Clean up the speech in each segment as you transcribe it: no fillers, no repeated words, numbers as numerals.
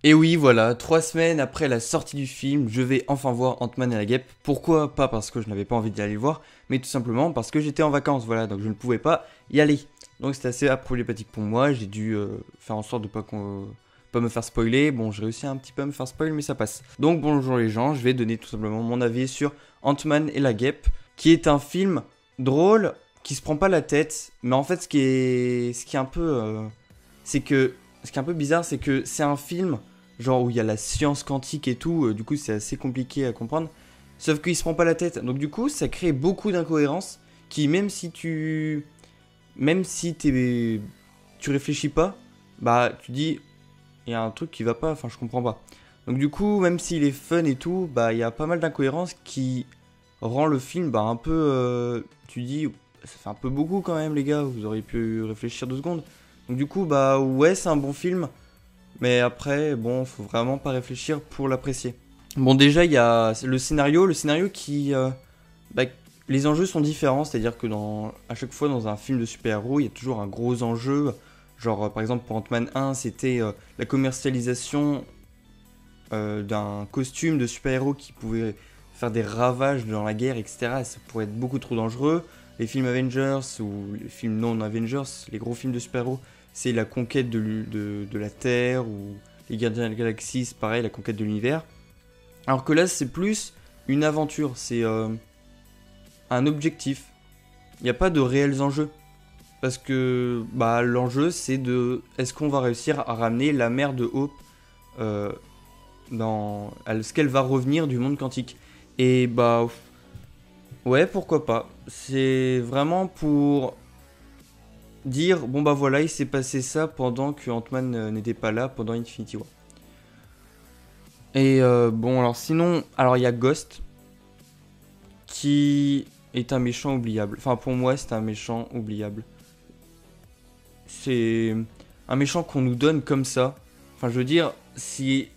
Et oui, voilà, 3 semaines après la sortie du film, je vais enfin voir Ant-Man et la Guêpe. Pourquoi? Pas parce que je n'avais pas envie d'aller le voir, mais tout simplement parce que j'étais en vacances, voilà, donc je ne pouvais pas y aller. Donc c'était assez problématique pour moi, j'ai dû faire en sorte de pas me faire spoiler. Bon, j'ai réussi un petit peu à me faire spoiler, mais ça passe. Donc bonjour les gens, je vais donner tout simplement mon avis sur Ant-Man et la Guêpe, qui est un film drôle, qui se prend pas la tête, mais en fait ce qui est un peu... c'est que... Ce qui est un peu bizarre, c'est que c'est un film genre où il y a la science quantique et tout, du coup c'est assez compliqué à comprendre. Sauf qu'il se prend pas la tête. Donc du coup ça crée beaucoup d'incohérences qui même si tu réfléchis pas, bah tu dis il y a un truc qui va pas, enfin je comprends pas. Donc du coup même s'il est fun et tout, bah il y a pas mal d'incohérences qui rend le film bah un peu tu dis ça fait un peu beaucoup quand même les gars, vous auriez pu réfléchir 2 secondes. Donc du coup bah ouais c'est un bon film, mais après, bon, faut vraiment pas réfléchir pour l'apprécier. Bon, déjà, il y a le scénario qui... bah, les enjeux sont différents, c'est-à-dire que à chaque fois dans un film de super-héros, il y a toujours un gros enjeu. Genre, par exemple, pour Ant-Man 1, c'était la commercialisation d'un costume de super-héros qui pouvait faire des ravages dans la guerre, etc. Ça pourrait être beaucoup trop dangereux. Les films Avengers ou les films non Avengers, les gros films de super-héros, c'est la conquête de la Terre, ou les Gardiens de la Galaxie, c'est pareil, la conquête de l'univers. Alors que là, c'est plus une aventure, c'est un objectif. Il n'y a pas de réels enjeux. Parce que bah, l'enjeu, c'est de est-ce qu'on va réussir à ramener la mère de Hope euh, est-ce qu'elle va revenir du monde quantique. Et bah, ouais, pourquoi pas. C'est vraiment pour dire bon bah voilà, il s'est passé ça pendant que Ant-Man n'était pas là pendant Infinity War. Et bon, alors sinon, alors il y a Ghost qui est un méchant oubliable. Enfin, pour moi, c'est un méchant oubliable. C'est un méchant qu'on nous donne comme ça. Enfin, je veux dire, c'est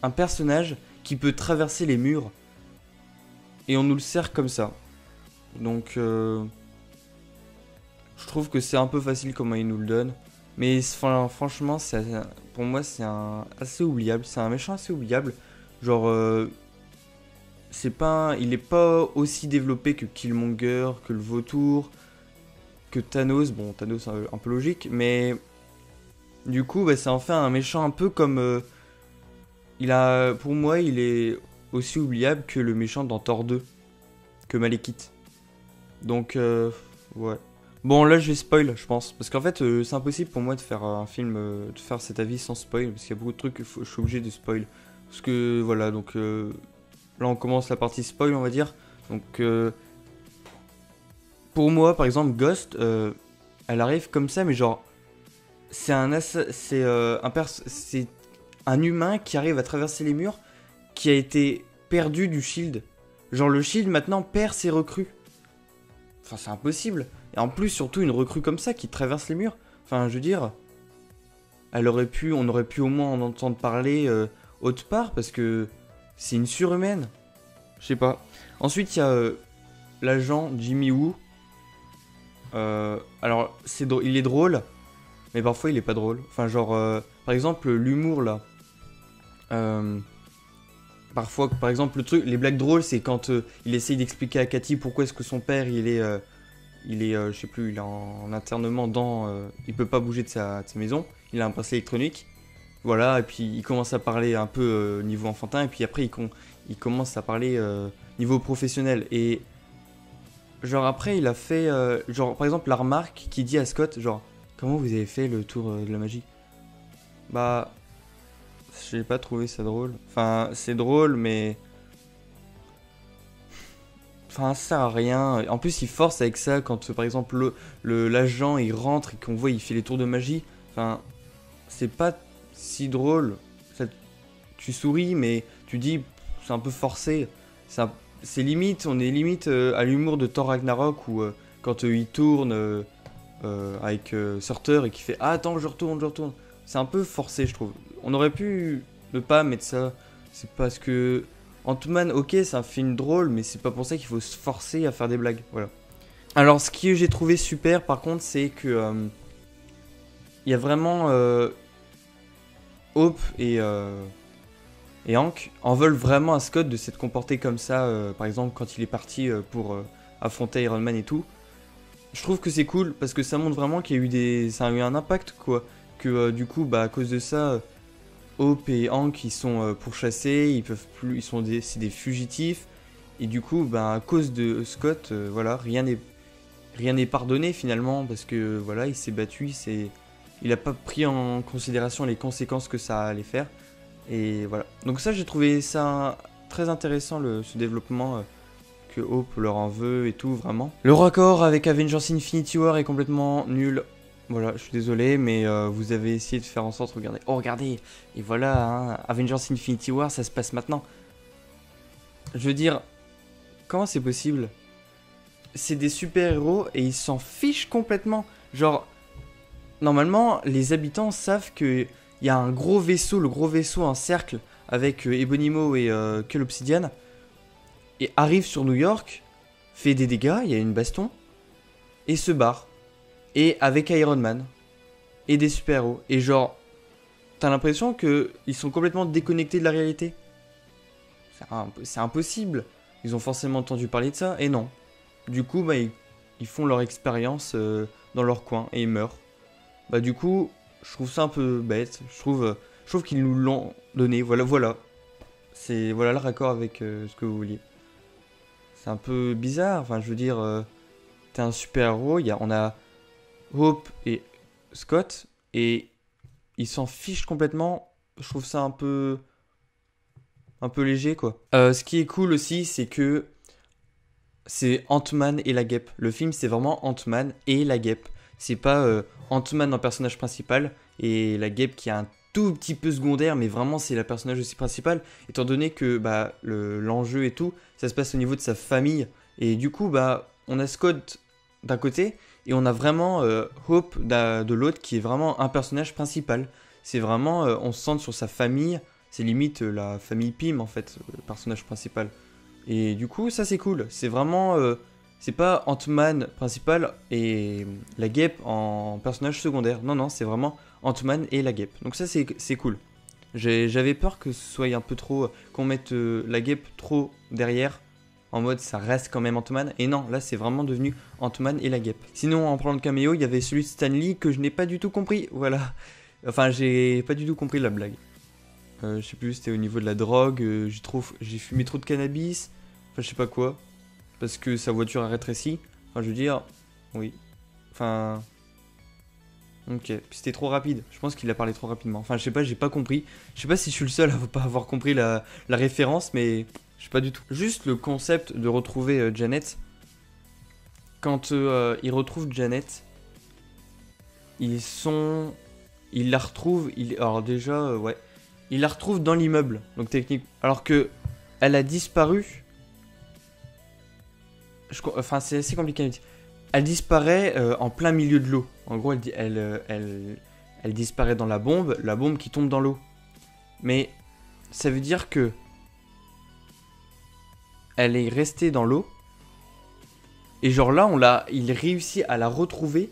un personnage qui peut traverser les murs et on nous le sert comme ça. Donc, je trouve que c'est un peu facile comment il nous le donne. Mais enfin, franchement, pour moi, c'est assez oubliable. C'est un méchant assez oubliable. Genre, il est pas aussi développé que Killmonger, que le Vautour, que Thanos. Bon, Thanos, un peu logique, mais du coup, bah, ça en fait un méchant un peu comme. Pour moi, il est aussi oubliable que le méchant dans Thor 2, que Malekith. Donc, ouais. Bon, là, je vais spoil, je pense. Parce qu'en fait, c'est impossible pour moi de faire un film, de faire cet avis sans spoil. Parce qu'il y a beaucoup de trucs que je suis obligé de spoil. Parce que, voilà, donc là, on commence la partie spoil, on va dire. Donc, pour moi, par exemple, Ghost, elle arrive comme ça, mais genre, c'est un humain qui arrive à traverser les murs, qui a été perdu du Shield. Genre, le Shield maintenant perd ses recrues. Enfin, c'est impossible. Et en plus, surtout une recrue comme ça qui traverse les murs. Enfin, je veux dire, on aurait pu au moins en entendre parler autre part parce que c'est une surhumaine. Je sais pas. Ensuite, il y a l'agent Jimmy Woo. Alors, il est drôle, mais parfois il est pas drôle. Enfin, genre, par exemple, l'humour là. Euh, Parfois, par exemple, les blagues drôles, c'est quand il essaye d'expliquer à Cathy pourquoi est-ce que son père je sais plus, il est en internement il peut pas bouger de sa maison. Il a un bracelet électronique. Voilà, et puis il commence à parler un peu niveau enfantin, et puis après il commence à parler niveau professionnel. Et genre après il a fait, genre par exemple la remarque qui dit à Scott, genre comment vous avez fait le tour de la magie. Bah, j'ai pas trouvé ça drôle. Enfin, c'est drôle, mais enfin, ça sert à rien. En plus, il force avec ça quand, par exemple, l'agent il rentre et qu'on voit il fait les tours de magie. Enfin, c'est pas si drôle. Ça, tu souris, mais tu dis c'est un peu forcé. C'est limite, on est limite à l'humour de Thor Ragnarok où quand il tourne avec Surtur et qui fait ah, attends, je retourne, je retourne. C'est un peu forcé, je trouve. On aurait pu ne pas mettre ça. C'est parce que Ant-Man, ok, c'est un film drôle, mais c'est pas pour ça qu'il faut se forcer à faire des blagues. Voilà. Alors, ce que j'ai trouvé super, par contre, c'est que il y a vraiment Hope et Hank en veulent vraiment à Scott de s'être comporté comme ça, par exemple quand il est parti pour affronter Iron Man et tout. Je trouve que c'est cool parce que ça montre vraiment qu'il y a eu ça a eu un impact quoi. Que du coup, bah à cause de ça, Hope et Hank ils sont pourchassés, ils peuvent plus, c'est des fugitifs. Et du coup, bah à cause de Scott, voilà, rien n'est pardonné finalement parce que voilà, il s'est battu, il a pas pris en considération les conséquences que ça allait faire. Et voilà. Donc ça, j'ai trouvé ça très intéressant ce développement. Que Hope leur en veut et tout, vraiment. Le raccord avec Avengers Infinity War est complètement nul. Voilà, je suis désolé, mais vous avez essayé de faire en sorte, regardez. Oh, regardez. Et voilà, hein, Avengers Infinity War, ça se passe maintenant. Je veux dire, comment c'est possible? C'est des super-héros et ils s'en fichent complètement. Genre, normalement, les habitants savent qu'il y a un gros vaisseau, le gros vaisseau en cercle, avec Ebonimo et Cull Obsidian. Et arrive sur New York, fait des dégâts, il y a une baston, et se barre. Et avec Iron Man, et des super-héros. Et genre, t'as l'impression qu'ils sont complètement déconnectés de la réalité. C'est impossible. Ils ont forcément entendu parler de ça, et non. Du coup, bah, ils font leur expérience dans leur coin, et ils meurent. Bah du coup, je trouve ça un peu bête. Je trouve qu'ils nous l'ont donné, voilà. Voilà le raccord avec ce que vous vouliez. C'est un peu bizarre, enfin je veux dire, t'es un super-héros, on a Hope et Scott, et ils s'en fichent complètement, je trouve ça un peu léger quoi. Ce qui est cool aussi, c'est que c'est Ant-Man et la Guêpe. Le film c'est vraiment Ant-Man et la Guêpe. C'est pas Ant-Man en personnage principal, et la Guêpe qui a un tout petit peu secondaire, mais vraiment c'est la personnage aussi principale, étant donné que bah, l'enjeu et tout, ça se passe au niveau de sa famille. Et du coup, bah, on a Scott d'un côté, et on a vraiment Hope de l'autre, qui est vraiment un personnage principal. C'est vraiment, on se centre sur sa famille, c'est limite la famille Pym en fait, le personnage principal. Et du coup, ça c'est cool, c'est vraiment... c'est pas Ant-Man principal et la Guêpe en personnage secondaire. Non, c'est vraiment Ant-Man et la Guêpe. Donc ça, c'est cool. J'avais peur que ce soit un peu trop... qu'on mette la Guêpe trop derrière, en mode ça reste quand même Ant-Man. Et non, là, c'est vraiment devenu Ant-Man et la Guêpe. Sinon, en parlant de caméo, il y avait celui de Stan Lee que je n'ai pas du tout compris. Voilà. Enfin, j'ai pas du tout compris la blague. Je sais plus, c'était au niveau de la drogue. J'ai fumé trop de cannabis. Enfin, je sais pas quoi. Parce que sa voiture a rétréci. Enfin, je veux dire, oui. Enfin, ok. Puis c'était trop rapide. Je pense qu'il a parlé trop rapidement. Enfin, je sais pas, j'ai pas compris. Je sais pas si je suis le seul à pas avoir compris la référence, mais je sais pas du tout. Juste le concept de retrouver Janet. Quand ils retrouvent Janet, ils la retrouvent. Alors déjà, ouais. Ils la retrouvent dans l'immeuble. Donc technique. Alors que elle a disparu. Enfin, c'est assez compliqué à dire. Elle disparaît en plein milieu de l'eau. En gros, elle disparaît dans la bombe qui tombe dans l'eau. Mais ça veut dire que elle est restée dans l'eau. Et genre là, il réussit à la retrouver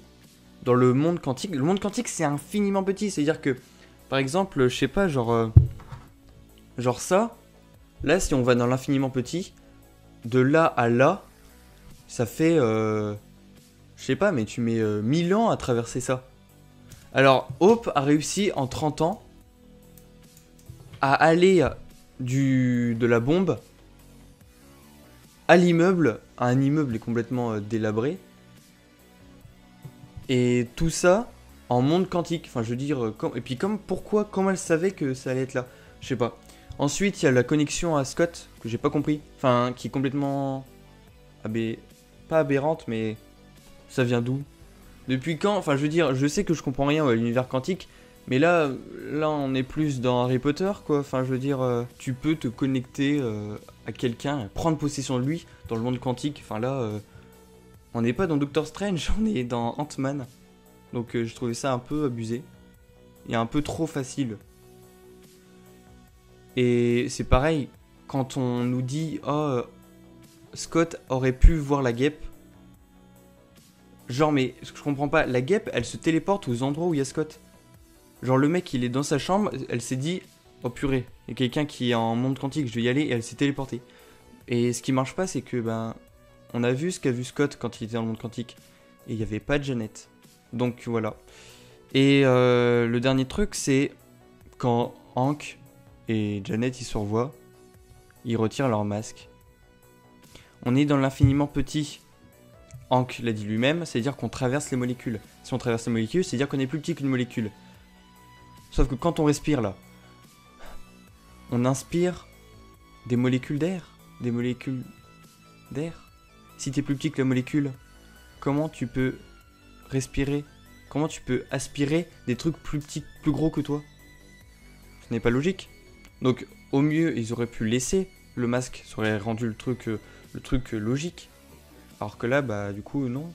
dans le monde quantique. Le monde quantique, c'est infiniment petit. C'est-à-dire que, par exemple, je sais pas, genre ça. Là, si on va dans l'infiniment petit, de là à là, ça fait, je sais pas, mais tu mets 1000 ans à traverser ça. Alors, Hope a réussi en 30 ans à aller de la bombe à l'immeuble. Un immeuble est complètement délabré. Et tout ça en monde quantique. Enfin, je veux dire, et puis comment elle savait que ça allait être là? Je sais pas. Ensuite, il y a la connexion à Scott, que j'ai pas compris. Enfin, qui est complètement... pas aberrante, mais ça vient d'où? Depuis quand? Enfin, je veux dire, je sais que je comprends rien à l'univers quantique, mais là, on est plus dans Harry Potter, quoi. Enfin, je veux dire, tu peux te connecter à quelqu'un, prendre possession de lui dans le monde quantique. Enfin, là, on n'est pas dans Doctor Strange, on est dans Ant-Man. Donc, je trouvais ça un peu abusé et un peu trop facile. Et c'est pareil, quand on nous dit, oh, Scott aurait pu voir la Guêpe. Genre, mais je comprends pas, la Guêpe, elle se téléporte aux endroits où il y a Scott. Genre le mec il est dans sa chambre, elle s'est dit oh purée, il y a quelqu'un qui est en monde quantique, je vais y aller, et elle s'est téléportée. Et ce qui marche pas, c'est que ben on a vu ce qu'a vu Scott quand il était dans le monde quantique, et il n'y avait pas de Janet. Donc voilà. Et le dernier truc, c'est quand Hank et Janet ils se revoient, ils retirent leur masque. On est dans l'infiniment petit. Hank l'a dit lui-même, c'est-à-dire qu'on traverse les molécules. Si on traverse les molécules, c'est-à-dire qu'on est plus petit qu'une molécule. Sauf que quand on respire là, on inspire des molécules d'air. Des molécules d'air. Si t'es plus petit que la molécule, comment tu peux respirer? Comment tu peux aspirer des trucs plus petits, plus gros que toi? Ce n'est pas logique. Donc au mieux, ils auraient pu laisser le masque, ça aurait rendu le truc logique. Alors que là, bah du coup, non.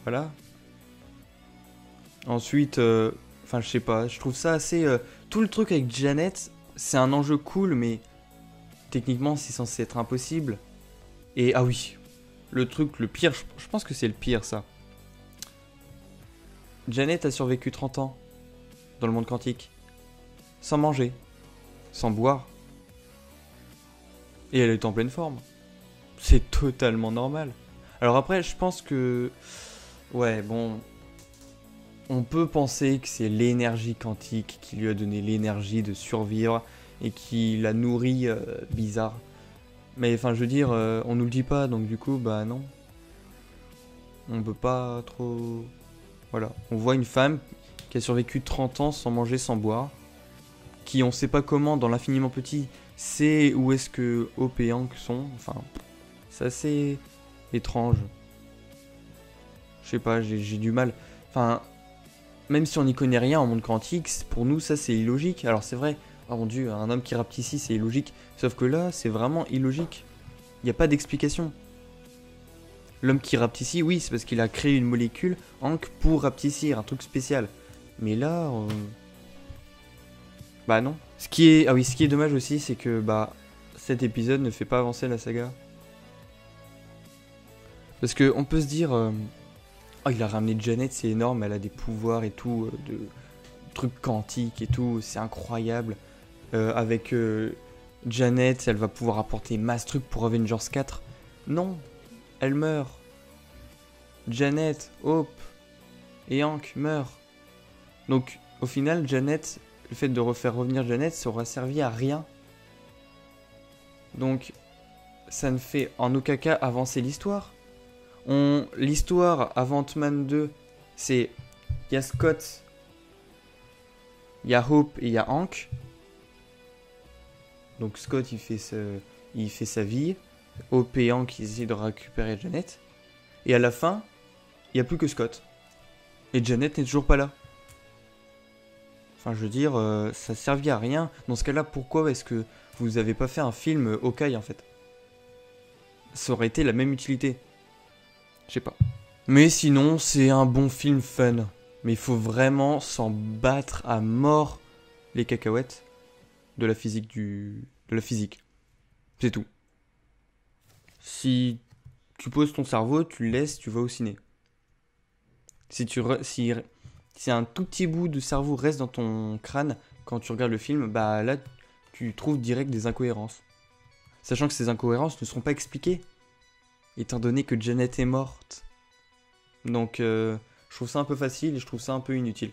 Voilà. Ensuite, enfin je sais pas, je trouve ça assez... tout le truc avec Janet, c'est un enjeu cool, mais techniquement c'est censé être impossible. Et ah oui, le truc, le pire, je pense que c'est le pire ça. Janet a survécu 30 ans dans le monde quantique, sans manger, sans boire. Et elle est en pleine forme. C'est totalement normal. Alors après, je pense que... Ouais, bon... On peut penser que c'est l'énergie quantique qui lui a donné l'énergie de survivre et qui la nourrit bizarre. Mais enfin, je veux dire, on nous le dit pas, donc du coup, bah non. On peut pas trop... Voilà. On voit une femme qui a survécu 30 ans sans manger, sans boire, qui on sait pas comment, dans l'infiniment petit, sait où est-ce que Hope et Hank sont. Enfin, c'est assez étrange. Je sais pas, j'ai du mal. Enfin... Même si on n'y connaît rien en monde quantique, pour nous ça c'est illogique. Alors c'est vrai, oh mon dieu, un homme qui rapte ici c'est illogique. Sauf que là c'est vraiment illogique. Il n'y a pas d'explication. L'homme qui rapte ici, oui, c'est parce qu'il a créé une molécule, Hank, pour rapetissir, un truc spécial. Mais là... Bah non. Ce qui est dommage aussi, c'est que bah cet épisode ne fait pas avancer la saga. Parce que on peut se dire... Oh, il a ramené Janet, c'est énorme, elle a des pouvoirs et tout, de trucs quantiques et tout, c'est incroyable. Avec Janet, elle va pouvoir apporter masse trucs pour Avengers 4. Non, elle meurt. Janet, Hope et Hank meurent. Donc, au final, Janet, le fait de refaire revenir Janet, ça aura servi à rien. Donc, ça ne fait en aucun cas avancer l'histoire. L'histoire avant Ant-Man 2, c'est... Il y a Scott, il y a Hope et il y a Hank. Donc Scott, il fait sa vie. Hope et Hank, ils essaient de récupérer Janet. Et à la fin, il n'y a plus que Scott. Et Janet n'est toujours pas là. Enfin, je veux dire, ça servit à rien. Dans ce cas-là, pourquoi est-ce que vous avez pas fait un film Hawkeye, en fait? Ça aurait été la même utilité. Je sais pas. Mais sinon, c'est un bon film fun. Mais il faut vraiment s'en battre à mort les cacahuètes de la physique de la physique. C'est tout. Si tu poses ton cerveau, tu le laisses, tu vas au ciné. Si un tout petit bout de cerveau reste dans ton crâne quand tu regardes le film, bah là, tu trouves direct des incohérences. Sachant que ces incohérences ne seront pas expliquées, étant donné que Janet est morte. Donc je trouve ça un peu facile et je trouve ça un peu inutile.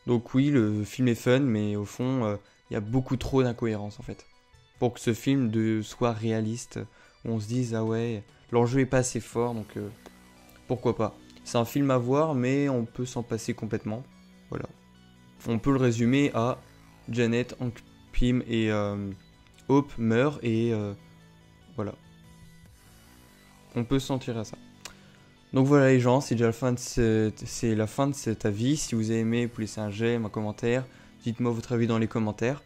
Donc oui, le film est fun, mais au fond, il y a beaucoup trop d'incohérences en fait. Pour que ce film soit réaliste, où on se dise, ah ouais, l'enjeu est pas assez fort, donc pourquoi pas. C'est un film à voir, mais on peut s'en passer complètement. Voilà. On peut le résumer à Janet, Hank Pym et Hope meurent et voilà. On peut se sentir à ça. Donc voilà les gens, c'est déjà la fin de cet avis. Si vous avez aimé, vous laissez un j'aime, un commentaire. Dites-moi votre avis dans les commentaires.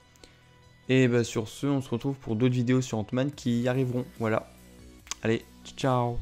Et bah sur ce, on se retrouve pour d'autres vidéos sur Ant-Man qui y arriveront. Voilà. Allez, ciao.